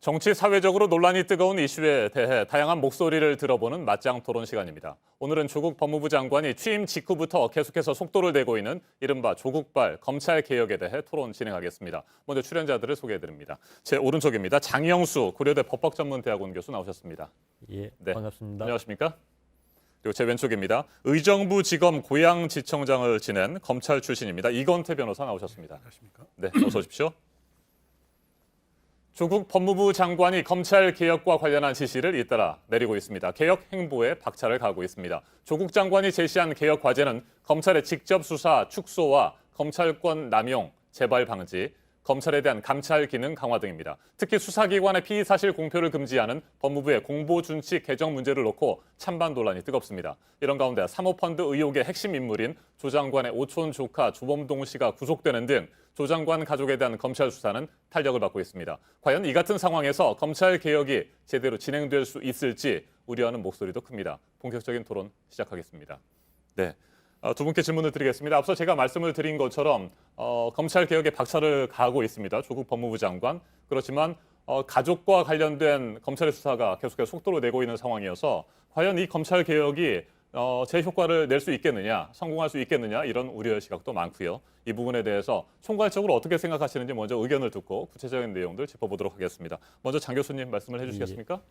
정치 사회적으로 논란이 뜨거운 이슈에 대해 다양한 목소리를 들어보는 맞짱 토론 시간입니다. 오늘은 조국 법무부 장관이 취임 직후부터 계속해서 속도를 내고 있는 이른바 조국발 검찰 개혁에 대해 토론 진행하겠습니다. 먼저 출연자들을 소개해드립니다. 제 오른쪽입니다. 장영수 고려대 법학전문대학원 교수 나오셨습니다. 예, 네. 반갑습니다. 안녕하십니까? 그리고 제 왼쪽입니다. 의정부지검 고양지청장을 지낸 검찰 출신입니다. 이건태 변호사 나오셨습니다. 안녕하십니까? 네, 어서 오십시오. 조국 법무부 장관이 검찰 개혁과 관련한 지시를 잇따라 내리고 있습니다. 개혁 행보에 박차를 가하고 있습니다. 조국 장관이 제시한 개혁 과제는 검찰의 직접 수사 축소와 검찰권 남용, 재발 방지, 검찰에 대한 감찰 기능 강화 등입니다. 특히 수사기관의 피의 사실 공표를 금지하는 법무부의 공보준칙 개정 문제를 놓고 찬반 논란이 뜨겁습니다. 이런 가운데 사모펀드 의혹의 핵심 인물인 조 장관의 오촌 조카 조범동 씨가 구속되는 등 조 장관 가족에 대한 검찰 수사는 탄력을 받고 있습니다. 과연 이 같은 상황에서 검찰 개혁이 제대로 진행될 수 있을지 우려하는 목소리도 큽니다. 본격적인 토론 시작하겠습니다. 네. 두 분께 질문을 드리겠습니다. 앞서 제가 말씀을 드린 것처럼 검찰 개혁에 박차를 가하고 있습니다. 조국 법무부 장관. 그렇지만 가족과 관련된 검찰의 수사가 계속해서 속도를 내고 있는 상황이어서 과연 이 검찰 개혁이 제 효과를 낼 수 있겠느냐, 성공할 수 있겠느냐 이런 우려의 시각도 많고요. 이 부분에 대해서 총괄적으로 어떻게 생각하시는지 먼저 의견을 듣고 구체적인 내용들 짚어보도록 하겠습니다. 먼저 장 교수님 말씀을 해주시겠습니까?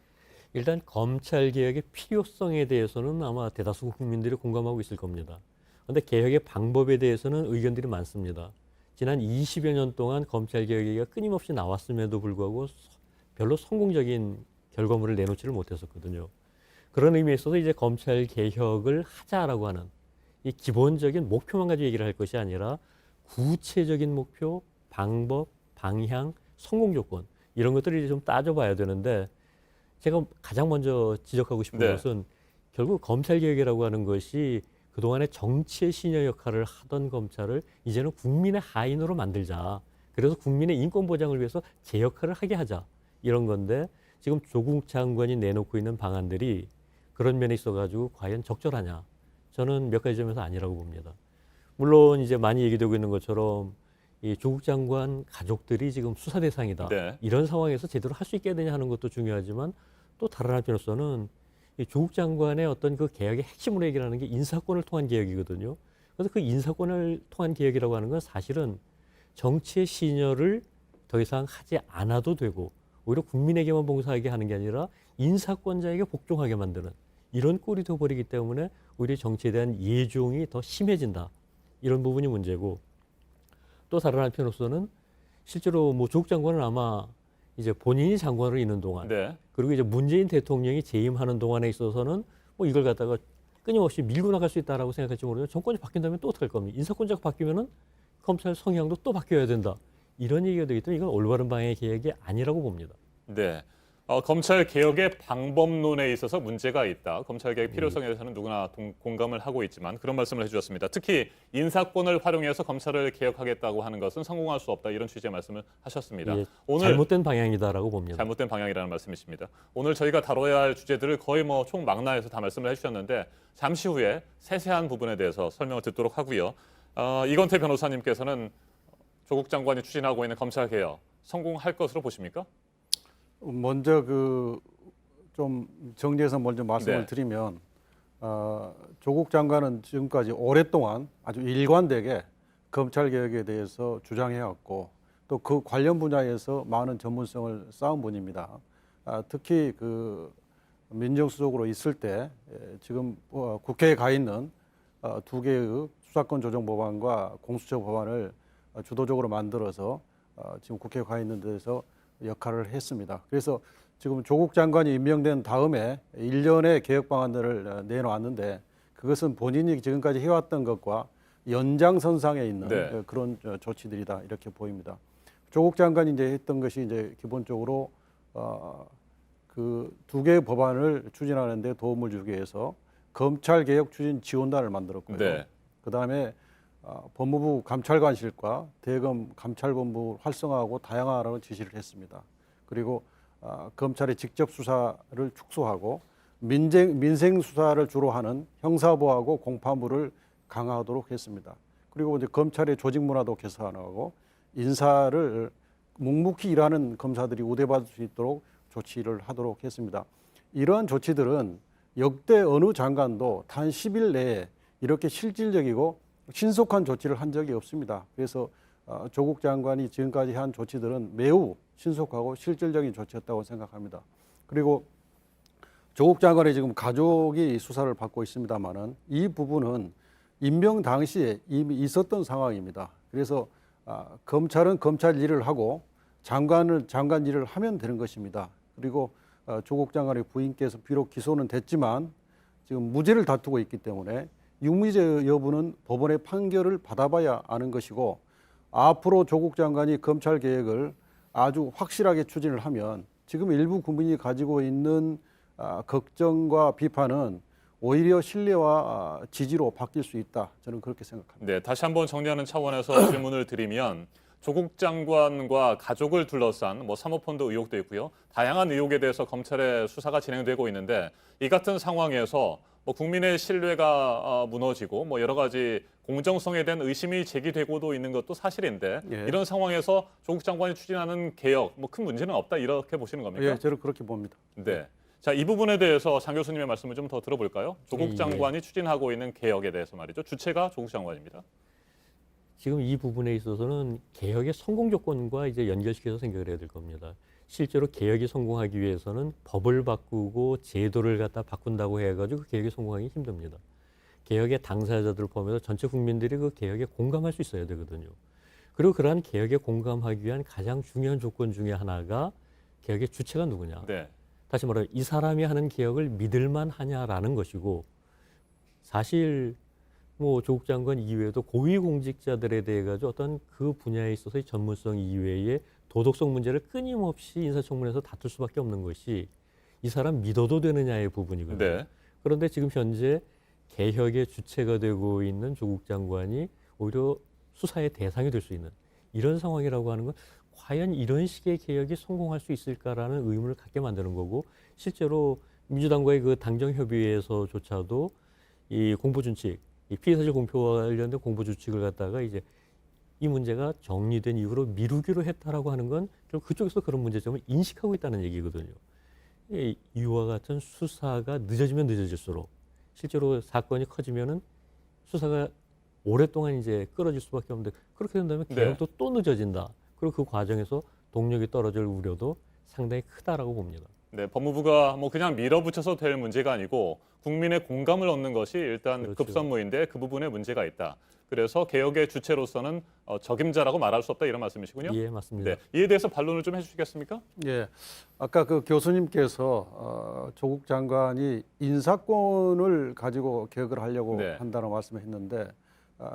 일단 검찰 개혁의 필요성에 대해서는 아마 대다수 국민들이 공감하고 있을 겁니다. 그런데 개혁의 방법에 대해서는 의견들이 많습니다. 지난 20여 년 동안 검찰 개혁 얘기가 끊임없이 나왔음에도 불구하고 별로 성공적인 결과물을 내놓지를 못했었거든요. 그런 의미에 있어서 이제 검찰 개혁을 하자라고 하는 이 기본적인 목표만 가지고 얘기를 할 것이 아니라 구체적인 목표, 방법, 방향, 성공 조건 이런 것들을 이제 좀 따져봐야 되는데 제가 가장 먼저 지적하고 싶은 것은 결국 검찰 개혁이라고 하는 것이 그동안에 정치의 시녀 역할을 하던 검찰을 이제는 국민의 하인으로 만들자. 그래서 국민의 인권 보장을 위해서 제 역할을 하게 하자. 이런 건데 지금 조국 장관이 내놓고 있는 방안들이 그런 면에 있어가지고 과연 적절하냐? 저는 몇 가지 점에서 아니라고 봅니다. 물론 이제 많이 얘기되고 있는 것처럼 이 조국 장관 가족들이 지금 수사 대상이다. 네. 이런 상황에서 제대로 할 수 있겠느냐 하는 것도 중요하지만 또 다른 한편으로서는 이 조국 장관의 어떤 그 개혁의 핵심으로 얘기하는 게 인사권을 통한 개혁이거든요. 그래서 그 인사권을 통한 개혁이라고 하는 건 사실은 정치의 시녀를 더 이상 하지 않아도 되고 오히려 국민에게만 봉사하게 하는 게 아니라 인사권자에게 복종하게 만드는 이런 꼴이 되어버리기 때문에 오히려 정치에 대한 예종이 더 심해진다. 이런 부분이 문제고 또 다른 한편으로서는 실제로 뭐 조국 장관은 아마 이제 본인이 장관으로 있는 동안 그리고 이제 문재인 대통령이 재임하는 동안에 있어서는 뭐 이걸 갖다가 끊임없이 밀고 나갈 수 있다라고 생각할지 모르겠는데 정권이 바뀐다면 또 어떡할 겁니까? 인사권자가 바뀌면은 검찰 성향도 또 바뀌어야 된다. 이런 얘기가 되기 때문에 이건 올바른 방향의 개혁이 아니라고 봅니다. 네. 검찰 개혁의 방법론에 있어서 문제가 있다. 검찰 개혁 필요성에 대해서는 누구나 공감을 하고 있지만 그런 말씀을 해주셨습니다. 특히 인사권을 활용해서 검찰을 개혁하겠다고 하는 것은 성공할 수 없다. 이런 취지의 말씀을 하셨습니다. 예, 오늘 잘못된 방향이다라고 봅니다. 잘못된 방향이라는 말씀이십니다. 오늘 저희가 다뤄야 할 주제들을 거의 뭐 총망라해서 다 말씀을 해주셨는데 잠시 후에 세세한 부분에 대해서 설명을 듣도록 하고요. 이건태 변호사님께서는 조국 장관이 추진하고 있는 검찰 개혁 성공할 것으로 보십니까? 먼저 좀 정리해서 먼저 말씀을 드리면 조국 장관은 지금까지 오랫동안 아주 일관되게 검찰 개혁에 대해서 주장해왔고 또 그 관련 분야에서 많은 전문성을 쌓은 분입니다. 특히 민정수석으로 있을 때 지금 국회에 가 있는 두 개의 수사권 조정 법안과 공수처 법안을 주도적으로 만들어서 지금 국회에 가 있는 데서 역할을 했습니다. 그래서 지금 조국 장관이 임명된 다음에 일련의 개혁 방안들을 내놓았는데 그것은 본인이 지금까지 해왔던 것과 연장선상에 있는 그런 조치들이다 이렇게 보입니다. 조국 장관이 이제 했던 것이 이제 기본적으로 그 두 개의 법안을 추진하는 데 도움을 주기 위해서 검찰 개혁 추진 지원단을 만들었고요. 그다음에 법무부 감찰관실과 대검 감찰본부 활성화하고 다양화하라는 지시를 했습니다. 그리고 검찰의 직접 수사를 축소하고 민생 수사를 주로 하는 형사부하고 공판부를 강화하도록 했습니다. 그리고 이제 검찰의 조직 문화도 개선하고 인사를 묵묵히 일하는 검사들이 우대받을 수 있도록 조치를 하도록 했습니다. 이러한 조치들은 역대 어느 장관도 단 10일 내에 이렇게 실질적이고 신속한 조치를 한 적이 없습니다. 그래서 조국 장관이 지금까지 한 조치들은 매우 신속하고 실질적인 조치였다고 생각합니다. 그리고 조국 장관의 지금 가족이 수사를 받고 있습니다만은 이 부분은 임명 당시에 이미 있었던 상황입니다. 그래서 검찰은 검찰 일을 하고 장관은 장관 일을 하면 되는 것입니다. 그리고 조국 장관의 부인께서 비록 기소는 됐지만 지금 무죄를 다투고 있기 때문에 유무죄 여부는 법원의 판결을 받아봐야 아는 것이고, 앞으로 조국 장관이 검찰 개혁을 아주 확실하게 추진을 하면 지금 일부 국민이 가지고 있는 걱정과 비판은 오히려 신뢰와 지지로 바뀔 수 있다. 저는 그렇게 생각합니다. 네, 다시 한번 정리하는 차원에서 질문을 드리면 조국 장관과 가족을 둘러싼 사모펀드 의혹도 있고요. 다양한 의혹에 대해서 검찰의 수사가 진행되고 있는데 이 같은 상황에서 국민의 신뢰가 무너지고 여러 가지 공정성에 대한 의심이 제기되고도 있는 것도 사실인데 예. 이런 상황에서 조국 장관이 추진하는 개혁 큰 문제는 없다 이렇게 보시는 겁니까? 예, 저는 그렇게 봅니다. 네. 자, 이 부분에 대해서 장 교수님의 말씀을 좀 더 들어볼까요? 조국 장관이 추진하고 있는 개혁에 대해서 말이죠. 주체가 조국 장관입니다. 지금 이 부분에 있어서는 개혁의 성공 조건과 이제 연결시켜서 생각을 해야 될 겁니다. 실제로 개혁이 성공하기 위해서는 법을 바꾸고 제도를 갖다 바꾼다고 해가지고 개혁이 성공하기 힘듭니다. 개혁의 당사자들을 포함해서 전체 국민들이 그 개혁에 공감할 수 있어야 되거든요. 그리고 그러한 개혁에 공감하기 위한 가장 중요한 조건 중에 하나가 개혁의 주체가 누구냐. 네. 다시 말해 이 사람이 하는 개혁을 믿을만 하냐라는 것이고, 사실 조국 장관 이외에도 고위공직자들에 대해 가지고 어떤 그 분야에 있어서의 전문성 이외에 도덕성 문제를 끊임없이 인사청문회에서 다툴 수밖에 없는 것이 이 사람 믿어도 되느냐의 부분이거든요. 네. 그런데 지금 현재 개혁의 주체가 되고 있는 조국 장관이 오히려 수사의 대상이 될 수 있는 이런 상황이라고 하는 건 과연 이런 식의 개혁이 성공할 수 있을까라는 의문을 갖게 만드는 거고, 실제로 민주당과의 그 당정협의회에서조차도 이 공보준칙, 이 피해사실 공표와 관련된 공보준칙을 갖다가 이제 이 문제가 정리된 이후로 미루기로 했다라고 하는 건 그쪽에서 그런 문제점을 인식하고 있다는 얘기거든요. 이와 같은 수사가 늦어지면 늦어질수록 실제로 사건이 커지면은 수사가 오랫동안 이제 끌어질 수밖에 없는데, 그렇게 된다면 개혁도 또 늦어진다. 그리고 그 과정에서 동력이 떨어질 우려도 상당히 크다라고 봅니다. 네, 법무부가 그냥 밀어붙여서 될 문제가 아니고 국민의 공감을 얻는 것이 일단 그렇죠. 급선무인데 그 부분에 문제가 있다. 그래서 개혁의 주체로서는 적임자라고 말할 수 없다 이런 말씀이시군요. 예, 맞습니다. 네, 이에 대해서 반론을 좀 해주시겠습니까? 예, 아까 그 교수님께서 조국 장관이 인사권을 가지고 개혁을 하려고 네. 한다는 말씀을 했는데,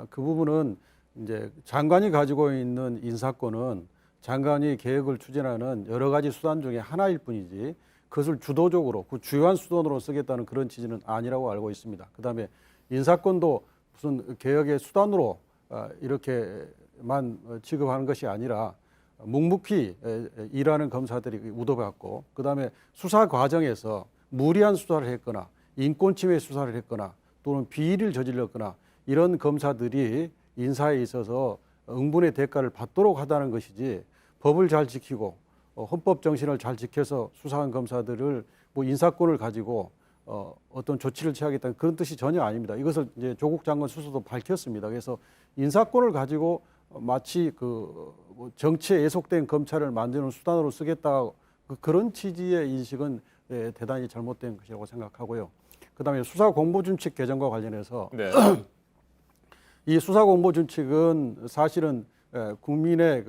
그 부분은 이제 장관이 가지고 있는 인사권은 장관이 개혁을 추진하는 여러 가지 수단 중에 하나일 뿐이지 그것을 주도적으로 그 주요한 수단으로 쓰겠다는 그런 취지는 아니라고 알고 있습니다. 그다음에 인사권도 무슨 개혁의 수단으로 이렇게만 취급하는 것이 아니라 묵묵히 일하는 검사들이 우도받고, 그다음에 수사 과정에서 무리한 수사를 했거나 인권침해 수사를 했거나 또는 비리를 저질렀거나 이런 검사들이 인사에 있어서 응분의 대가를 받도록 하다는 것이지, 법을 잘 지키고 헌법 정신을 잘 지켜서 수사한 검사들을 인사권을 가지고 어떤 조치를 취하겠다는 그런 뜻이 전혀 아닙니다. 이것을 이제 조국 장관 스스로도 밝혔습니다. 그래서 인사권을 가지고 마치 정치에 애속된 검찰을 만드는 수단으로 쓰겠다, 그런 취지의 인식은 대단히 잘못된 것이라고 생각하고요. 그다음에 수사공보준칙 개정과 관련해서 네. 이 수사공보준칙은 사실은 국민의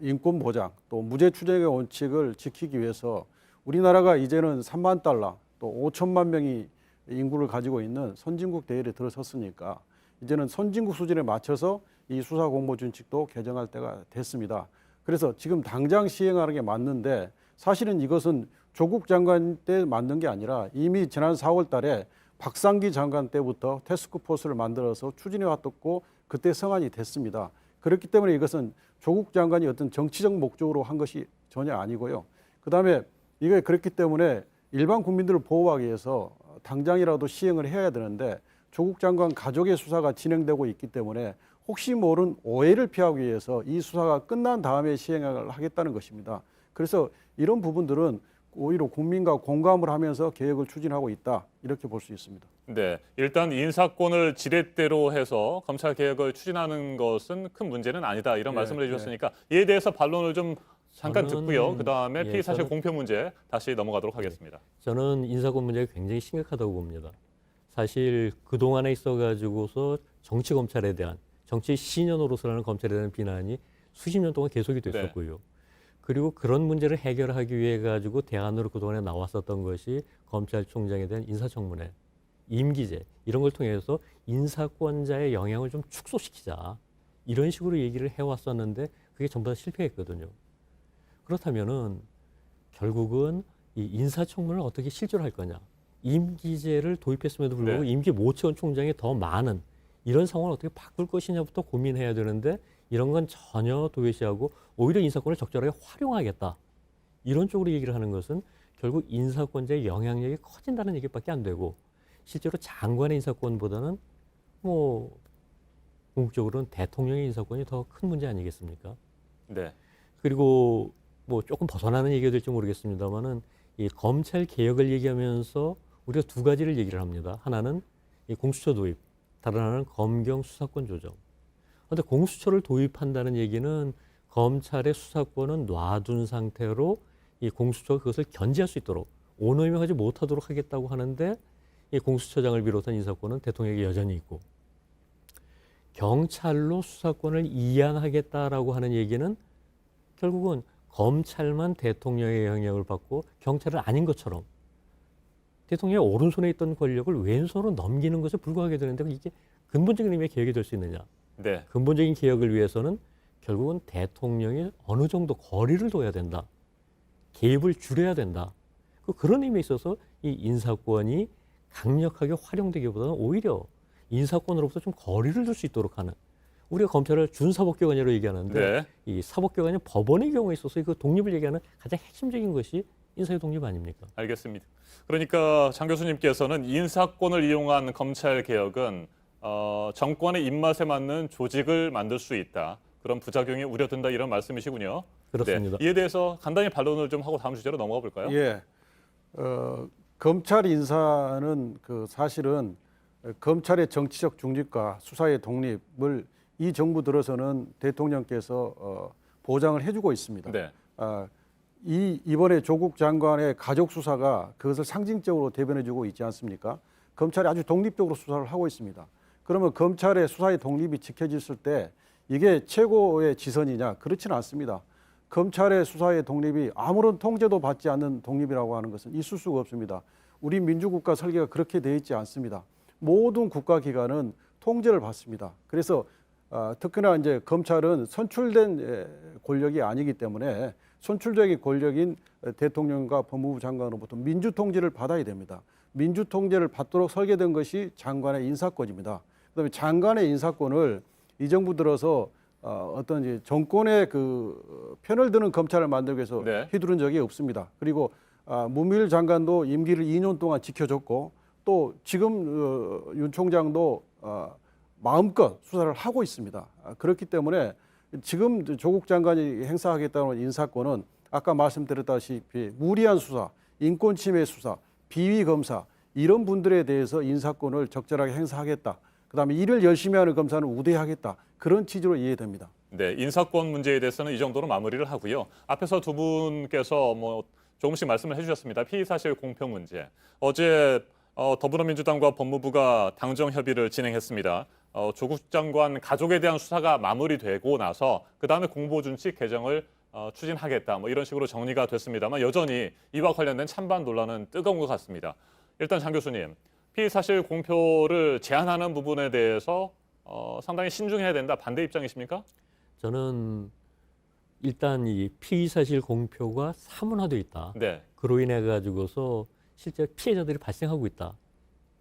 인권 보장 또 무죄 추정의 원칙을 지키기 위해서 우리나라가 이제는 3만 달러 또 5천만 명이 인구를 가지고 있는 선진국 대열에 들어섰으니까 이제는 선진국 수준에 맞춰서 이 수사공보준칙도 개정할 때가 됐습니다. 그래서 지금 당장 시행하는 게 맞는데, 사실은 이것은 조국 장관 때 만든 게 아니라 이미 지난 4월 달에 박상기 장관 때부터 태스크포스를 만들어서 추진해 왔고 그때 성안이 됐습니다. 그렇기 때문에 이것은 조국 장관이 어떤 정치적 목적으로 한 것이 전혀 아니고요. 그다음에 이게 그렇기 때문에 일반 국민들을 보호하기 위해서 당장이라도 시행을 해야 되는데 조국 장관 가족의 수사가 진행되고 있기 때문에 혹시 모르는 오해를 피하기 위해서 이 수사가 끝난 다음에 시행을 하겠다는 것입니다. 그래서 이런 부분들은 오히려 국민과 공감을 하면서 개혁을 추진하고 있다 이렇게 볼 수 있습니다. 네, 일단 인사권을 지렛대로 해서 검찰 개혁을 추진하는 것은 큰 문제는 아니다 이런 예, 말씀을 해주셨으니까 이에 대해서 반론을 좀 잠깐 저는- 듣고요. 그 다음에 예, 피의사실 저는- 공표 문제 다시 넘어가도록 하겠습니다. 저는 인사권 문제가 굉장히 심각하다고 봅니다. 사실 그동안에 있어가지고서 정치 검찰에 대한 정치 신년 노릇을 하는 검찰에 대한 비난이 수십 년 동안 계속이 됐었고요. 그리고 그런 문제를 해결하기 위해 가지고 대안으로 그동안에 나왔었던 것이 검찰총장에 대한 인사청문회, 임기제 이런 걸 통해서 인사권자의 영향을 좀 축소시키자 이런 식으로 얘기를 해왔었는데 그게 전부 다 실패했거든요. 그렇다면은 결국은 이 인사청문을 어떻게 실제로 할 거냐? 임기제를 도입했음에도 불구하고 네. 임기 못 채운 총장이 더 많은 이런 상황을 어떻게 바꿀 것이냐부터 고민해야 되는데 이런 건 전혀 도외시하고 오히려 인사권을 적절하게 활용하겠다. 이런 쪽으로 얘기를 하는 것은 결국 인사권자의 영향력이 커진다는 얘기밖에 안 되고 실제로 장관의 인사권보다는 뭐 궁극적으로는 대통령의 인사권이 더 큰 문제 아니겠습니까? 네, 그리고 뭐 조금 벗어나는 얘기가 될지 모르겠습니다만은 이 검찰 개혁을 얘기하면서 우리가 두 가지를 얘기를 합니다. 하나는 이 공수처 도입, 다른 하나는 검경 수사권 조정. 그런데 공수처를 도입한다는 얘기는 검찰의 수사권은 놔둔 상태로 이 공수처가 그것을 견제할 수 있도록 오너임하지 못하도록 하겠다고 하는데 이 공수처장을 비롯한 인사권은 대통령에게 여전히 있고 경찰로 수사권을 이양하겠다라고 하는 얘기는 결국은 검찰만 대통령의 영향을 받고 경찰은 아닌 것처럼 대통령의 오른손에 있던 권력을 왼손으로 넘기는 것에 불과하게 되는데 이게 근본적인 의미의 개혁이 될 수 있느냐. 네, 근본적인 개혁을 위해서는 결국은 대통령이 어느 정도 거리를 둬야 된다. 개입을 줄여야 된다. 그런 의미에 있어서 이 인사권이 강력하게 활용되기보다는 오히려 인사권으로부터 좀 거리를 둘 수 있도록 하는 우리가 검찰을 준사법기관이라고 얘기하는데 네. 이 사법기관이 법원의 경우에 있어서 그 독립을 얘기하는 가장 핵심적인 것이 인사의 독립 아닙니까? 알겠습니다. 그러니까 장 교수님께서는 인사권을 이용한 검찰 개혁은 정권의 입맛에 맞는 조직을 만들 수 있다. 그런 부작용이 우려된다 이런 말씀이시군요. 그렇습니다. 네, 이에 대해서 간단히 반론을 좀 하고 다음 주제로 넘어가 볼까요? 예, 검찰 인사는 그 사실은 검찰의 정치적 중립과 수사의 독립을 이 정부 들어서는 대통령께서 보장을 해주고 있습니다. 네. 이번에 조국 장관의 가족 수사가 그것을 상징적으로 대변해주고 있지 않습니까? 검찰이 아주 독립적으로 수사를 하고 있습니다. 그러면 검찰의 수사의 독립이 지켜졌을 때 이게 최고의 지선이냐? 그렇지는 않습니다. 검찰의 수사의 독립이 아무런 통제도 받지 않는 독립이라고 하는 것은 있을 수가 없습니다. 우리 민주국가 설계가 그렇게 되어 있지 않습니다. 모든 국가기관은 통제를 받습니다. 그래서 특히나 이제 검찰은 선출된 권력이 아니기 때문에 선출적인 권력인 대통령과 법무부 장관으로부터 민주 통제를 받아야 됩니다. 민주 통제를 받도록 설계된 것이 장관의 인사권입니다. 그다음에 장관의 인사권을 이 정부 들어서 어떤 이제 정권의 그 편을 드는 검찰을 만들기 위해서 네. 휘두른 적이 없습니다. 그리고 문무일 장관도 임기를 2년 동안 지켜줬고 또 지금 윤 총장도 마음껏 수사를 하고 있습니다. 그렇기 때문에 지금 조국 장관이 행사하겠다는 인사권은 아까 말씀드렸다시피 무리한 수사, 인권 침해 수사, 비위 검사 이런 분들에 대해서 인사권을 적절하게 행사하겠다. 그다음에 일을 열심히 하는 검사는 우대하겠다. 그런 취지로 이해됩니다. 네, 인사권 문제에 대해서는 이 정도로 마무리를 하고요. 앞에서 두 분께서 뭐 조금씩 말씀을 해주셨습니다. 피의사실 공표 문제. 어제 더불어민주당과 법무부가 당정 협의를 진행했습니다. 조국 장관 가족에 대한 수사가 마무리되고 나서 그 다음에 공보준칙 개정을 추진하겠다. 뭐 이런 식으로 정리가 됐습니다만 여전히 이와 관련된 찬반 논란은 뜨거운 것 같습니다. 일단 장 교수님, 피의사실 공표를 제한하는 부분에 대해서 상당히 신중해야 된다. 반대 입장이십니까? 저는 일단 이 피의사실 공표가 사문화되어 있다. 네. 그로 인해 가지고서 실제 피해자들이 발생하고 있다.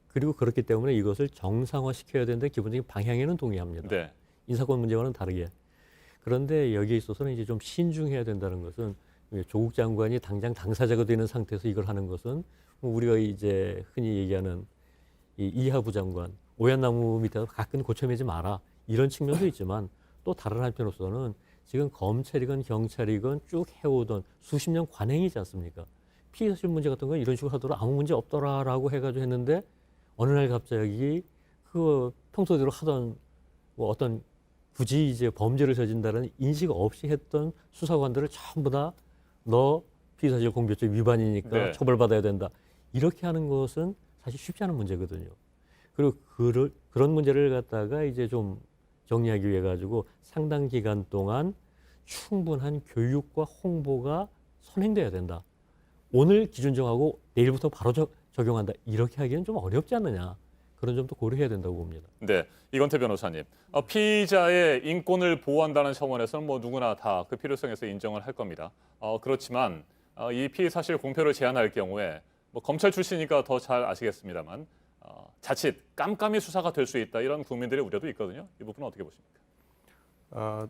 그리고 그렇기 때문에 이것을 정상화시켜야 되는데 기본적인 방향에는 동의합니다. 네. 인사권 문제와는 다르게. 그런데 여기에 있어서는 이제 좀 신중해야 된다는 것은 조국 장관이 당장 당사자가 되는 상태에서 이걸 하는 것은 우리가 이제 흔히 얘기하는 이 이하부 장관, 오얏나무 밑에서 가끔 고쳐매지 마라. 이런 측면도 있지만 또 다른 한편으로서는 지금 검찰이건 경찰이건 쭉 해오던 수십 년 관행이지 않습니까? 피의사실 문제 같은 건 이런 식으로 하더라 아무 문제 없더라라고 해가지고 했는데 어느 날 갑자기 그 평소대로 하던 뭐 어떤 굳이 이제 범죄를 저진다는 인식 없이 했던 수사관들을 전부 다 너 피의사실 공표죄 위반이니까 네. 처벌받아야 된다. 이렇게 하는 것은 사실 쉽지 않은 문제거든요. 그리고 그런 문제를 갖다가 이제 좀 정리하기 위해 가지고 상당 기간 동안 충분한 교육과 홍보가 선행돼야 된다. 오늘 기준 정하고 내일부터 바로 적용한다. 이렇게 하기는 좀 어렵지 않느냐. 그런 점도 고려해야 된다고 봅니다. 네, 이건태 변호사님. 피의자의 인권을 보호한다는 차원에서는 뭐 누구나 다 그 필요성에서 인정을 할 겁니다. 그렇지만 이 피의 사실 공표를 제한할 경우에 뭐 검찰 출신이니까 더 잘 아시겠습니다만 자칫 깜깜이 수사가 될 수 있다 이런 국민들의 우려도 있거든요. 이 부분은 어떻게 보십니까?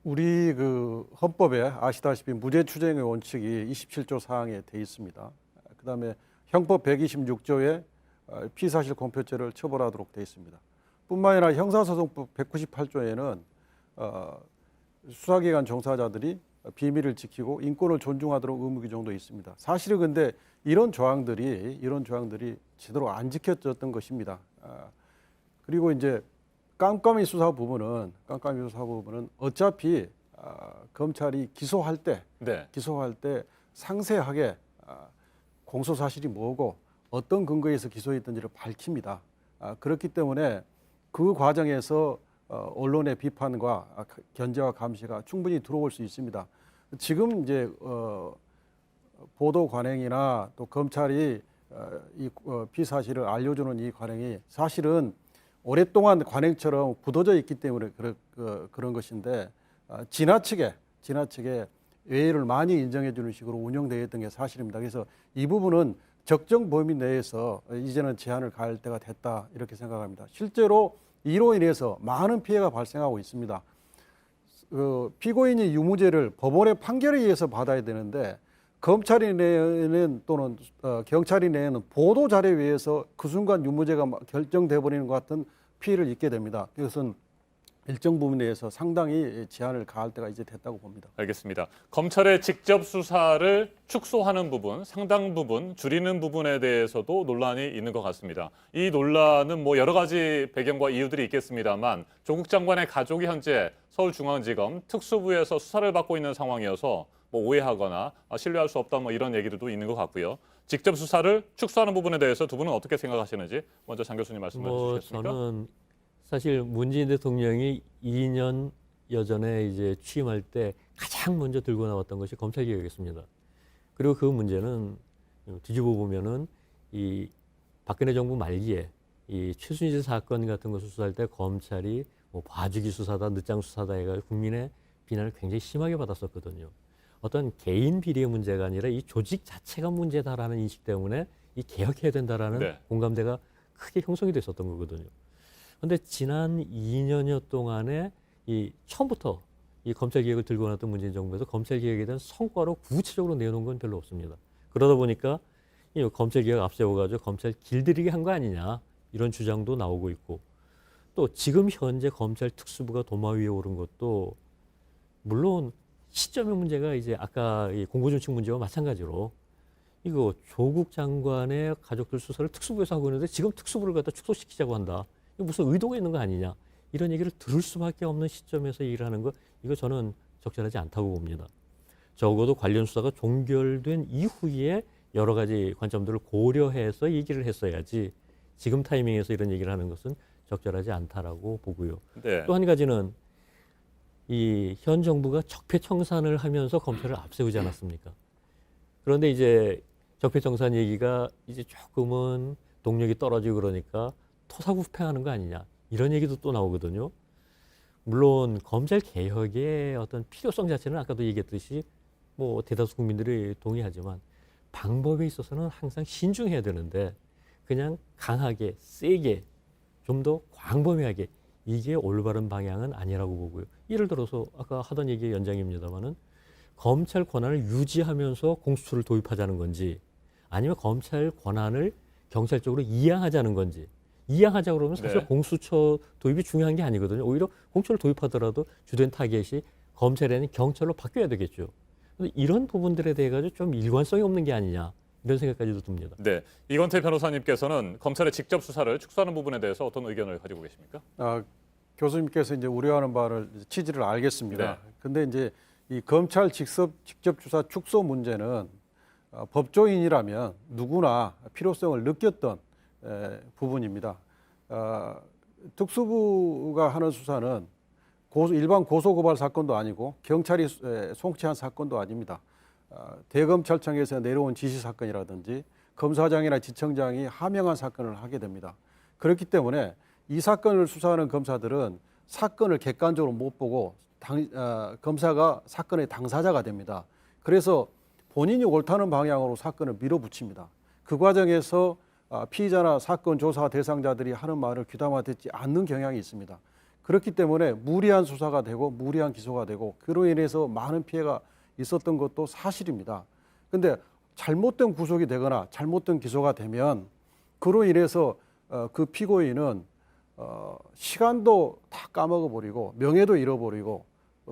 우리 그 헌법에 아시다시피 무죄 추정의 원칙이 27조 사항에 돼 있습니다. 그다음에 형법 126조에 피의사실 공표죄를 처벌하도록 돼 있습니다. 뿐만 아니라 형사소송법 198조에는 수사기관 종사자들이 비밀을 지키고 인권을 존중하도록 의무 규정도 있습니다. 사실은 근데 이런 조항들이 제대로 안 지켜졌던 것입니다. 그리고 이제 깜깜이 수사 부분은 어차피 검찰이 기소할 때 상세하게 공소 사실이 뭐고 어떤 근거에서 기소했던지를 밝힙니다. 그렇기 때문에 그 과정에서 언론의 비판과 견제와 감시가 충분히 들어올 수 있습니다. 지금 이제 보도 관행이나 또 검찰이 이 피사실을 알려주는 이 관행이 사실은 오랫동안 관행처럼 굳어져 있기 때문에 그런 것인데 지나치게 외의를 많이 인정해 주는 식으로 운영되어 게 사실입니다. 그래서 이 부분은 적정 범위 내에서 이제는 제한을 가할 때가 됐다 이렇게 생각합니다. 실제로 이로 인해서 많은 피해가 발생하고 있습니다. 피고인이 유무죄를 법원의 판결에 의해서 받아야 되는데 검찰이 내는 또는 경찰이 내는 보도 자료에 의해서 그 순간 유무죄가 결정돼 버리는 것 같은 피해를 입게 됩니다. 그것은 일정 부분에 대해서 상당히 제한을 가할 때가 이제 됐다고 봅니다. 알겠습니다. 검찰의 직접 수사를 축소하는 부분, 상당 부분 줄이는 부분에 대해서도 논란이 있는 것 같습니다. 이 논란은 뭐 여러 가지 배경과 이유들이 있겠습니다만 조국 장관의 가족이 현재 서울중앙지검 특수부에서 수사를 받고 있는 상황이어서 뭐 오해하거나 신뢰할 수 없다 뭐 이런 얘기들도 있는 것 같고요. 직접 수사를 축소하는 부분에 대해서 두 분은 어떻게 생각하시는지 먼저 장 교수님 말씀해 주시겠습니까? 저는 사실 문재인 대통령이 2년 여전에 이제 취임할 때 가장 먼저 들고 나왔던 것이 검찰개혁이었습니다. 그리고 그 문제는 뒤집어 보면은 이 박근혜 정부 말기에 이 최순실 사건 같은 것을 수사할 때 검찰이 뭐 봐주기 수사다, 늦장 수사다 해가지고 국민의 비난을 굉장히 심하게 받았었거든요. 어떤 개인 비리의 문제가 아니라 이 조직 자체가 문제다라는 인식 때문에 이 개혁해야 된다라는 공감대가 크게 형성이 됐었던 거거든요. 그런데 지난 2년여 동안에 이 처음부터 이 검찰 개혁을 들고 나왔던 문재인 정부에서 검찰 개혁에 대한 성과로 구체적으로 내놓은 건 별로 없습니다. 그러다 보니까 이 검찰 개혁 앞세워가지고 검찰 길들이게 한 거 아니냐 이런 주장도 나오고 있고 또 지금 현재 검찰 특수부가 도마 위에 오른 것도 물론 시점의 문제가 이제 아까 이 공고준칙 문제와 마찬가지로 이거 조국 장관의 가족들 수사를 특수부에서 하고 있는데 지금 특수부를 갖다 축소시키자고 한다. 이거 무슨 의도가 있는 거 아니냐. 이런 얘기를 들을 수밖에 없는 시점에서 얘기를 하는 거 이거 저는 적절하지 않다고 봅니다. 적어도 관련 수사가 종결된 이후에 여러 가지 관점들을 고려해서 얘기를 했어야지 지금 타이밍에서 이런 얘기를 하는 것은 적절하지 않다라고 보고요. 네. 또 한 가지는 이 현 정부가 적폐청산을 하면서 검찰을 앞세우지 않았습니까? 그런데 이제 적폐청산 얘기가 이제 조금은 동력이 떨어지고 그러니까 토사구팽하는 거 아니냐 이런 얘기도 또 나오거든요. 물론 검찰 개혁의 어떤 필요성 자체는 아까도 얘기했듯이 뭐 대다수 국민들이 동의하지만 방법에 있어서는 항상 신중해야 되는데 그냥 강하게 세게 좀 더 광범위하게 이게 올바른 방향은 아니라고 보고요. 예를 들어서 아까 하던 얘기의 연장입니다만은 검찰 권한을 유지하면서 공수처를 도입하자는 건지 아니면 검찰 권한을 경찰 쪽으로 이양하자는 건지 이양하자 그러면 사실 네. 공수처 도입이 중요한 게 아니거든요. 오히려 공수처를 도입하더라도 주된 타겟이 검찰이 아닌 경찰로 바뀌어야 되겠죠. 근데 이런 부분들에 대해 가지고 좀 일관성이 없는 게 아니냐 이런 생각까지도 듭니다. 네, 이건태 변호사님께서는 검찰의 직접 수사를 축소하는 부분에 대해서 어떤 의견을 가지고 계십니까? 교수님께서 이제 우려하는 바를 취지를 알겠습니다. 네. 근데 이제 이 검찰 직접 수사 축소 문제는 법조인이라면 누구나 필요성을 느꼈던 부분입니다. 특수부가 하는 수사는 일반 고소고발 사건도 아니고 경찰이 송치한 사건도 아닙니다. 대검찰청에서 내려온 지시 사건이라든지 검사장이나 지청장이 하명한 사건을 하게 됩니다. 그렇기 때문에 이 사건을 수사하는 검사들은 사건을 객관적으로 못 보고 검사가 사건의 당사자가 됩니다. 그래서 본인이 옳다는 방향으로 사건을 밀어붙입니다. 그 과정에서 피의자나 사건 조사 대상자들이 하는 말을 귀담아 듣지 않는 경향이 있습니다. 그렇기 때문에 무리한 수사가 되고 무리한 기소가 되고 그로 인해서 많은 피해가 있었던 것도 사실입니다. 그런데 잘못된 구속이 되거나 잘못된 기소가 되면 그로 인해서 그 피고인은 시간도 다 까먹어 버리고 명예도 잃어버리고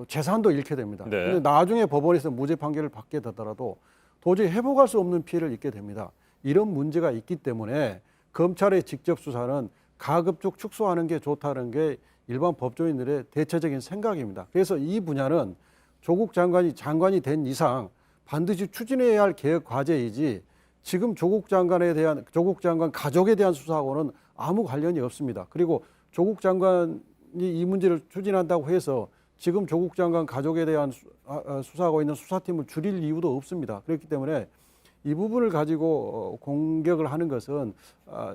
재산도 잃게 됩니다. 네. 그런데 나중에 법원에서 무죄 판결을 받게 되더라도 도저히 회복할 수 없는 피해를 입게 됩니다. 이런 문제가 있기 때문에 검찰의 직접 수사는 가급적 축소하는 게 좋다는 게 일반 법조인들의 대체적인 생각입니다. 그래서 이 분야는 조국 장관이 된 이상 반드시 추진해야 할 개혁 과제이지 지금 조국 장관 가족에 대한 수사하고는 아무 관련이 없습니다. 그리고 조국 장관이 이 문제를 추진한다고 해서 지금 조국 장관 가족에 대한 수사하고 있는 수사팀을 줄일 이유도 없습니다. 그렇기 때문에 이 부분을 가지고 공격을 하는 것은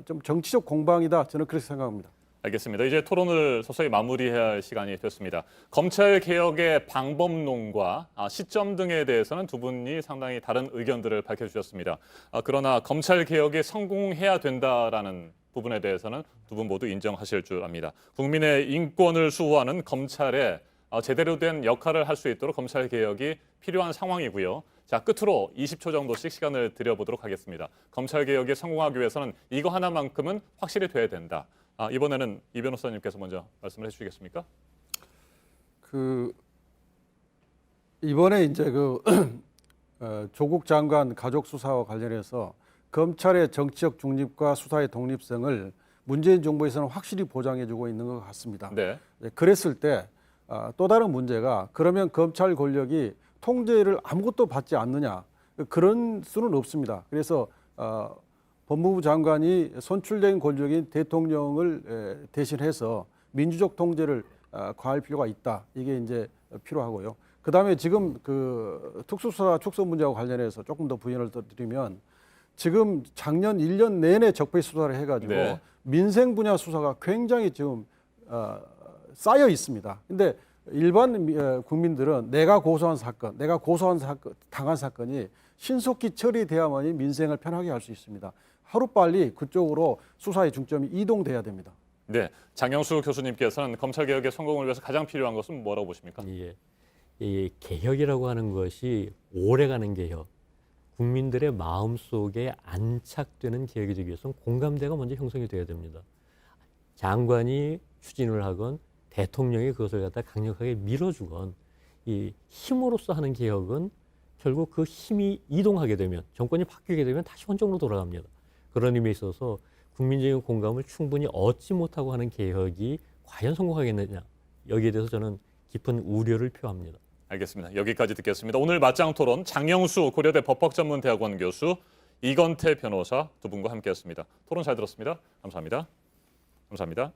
좀 정치적 공방이다. 저는 그렇게 생각합니다. 알겠습니다. 이제 토론을 서서히 마무리해야 할 시간이 됐습니다. 검찰 개혁의 방법론과 시점 등에 대해서는 두 분이 상당히 다른 의견들을 밝혀주셨습니다. 그러나 검찰 개혁이 성공해야 된다라는 부분에 대해서는 두 분 모두 인정하실 줄 압니다. 국민의 인권을 수호하는 검찰에 제대로 된 역할을 할 수 있도록 검찰 개혁이 필요한 상황이고요. 자, 끝으로 20초 정도씩 시간을 드려보도록 하겠습니다. 검찰 개혁이 성공하기 위해서는 이거 하나만큼은 확실히 돼야 된다. 이번에는 이 변호사님께서 먼저 말씀을 해주시겠습니까? 이번에 이제 조국 장관 가족 수사와 관련해서 검찰의 정치적 중립과 수사의 독립성을 문재인 정부에서는 확실히 보장해주고 있는 것 같습니다. 네. 그랬을 때 또 다른 문제가 그러면 검찰 권력이 통제를 아무것도 받지 않느냐 그런 수는 없습니다. 그래서 법무부 장관이 선출된 권력인 대통령을 대신해서 민주적 통제를 가할 필요가 있다. 이게 이제 필요하고요. 그다음에 지금 그 특수수사 축소 문제와 관련해서 조금 더 부연을 드리면 지금 작년 1년 내내 적폐 수사를 해가지고 네. 민생 분야 수사가 굉장히 지금 쌓여 있습니다. 근데 일반 국민들은 내가 고소한 사건, 당한 사건이 신속히 처리돼야만이 민생을 편하게 할 수 있습니다. 하루빨리 그쪽으로 수사의 중점이 이동돼야 됩니다. 네, 장영수 교수님께서는 검찰 개혁의 성공을 위해서 가장 필요한 것은 뭐라고 보십니까? 예. 이 개혁이라고 하는 것이 오래가는 개혁, 국민들의 마음속에 안착되는 개혁이 되기 위해서는 공감대가 먼저 형성이 돼야 됩니다. 장관이 추진을 하건 대통령이 그것을 갖다 강력하게 밀어주건 이 힘으로써 하는 개혁은 결국 그 힘이 이동하게 되면 정권이 바뀌게 되면 다시 원점으로 돌아갑니다. 그런 의미에 있어서 국민적인 공감을 충분히 얻지 못하고 하는 개혁이 과연 성공하겠느냐 여기에 대해서 저는 깊은 우려를 표합니다. 알겠습니다. 여기까지 듣겠습니다. 오늘 맞짱 토론 장영수 고려대 법학전문대학원 교수, 이건태 변호사 두 분과 함께했습니다. 토론 잘 들었습니다. 감사합니다. 감사합니다.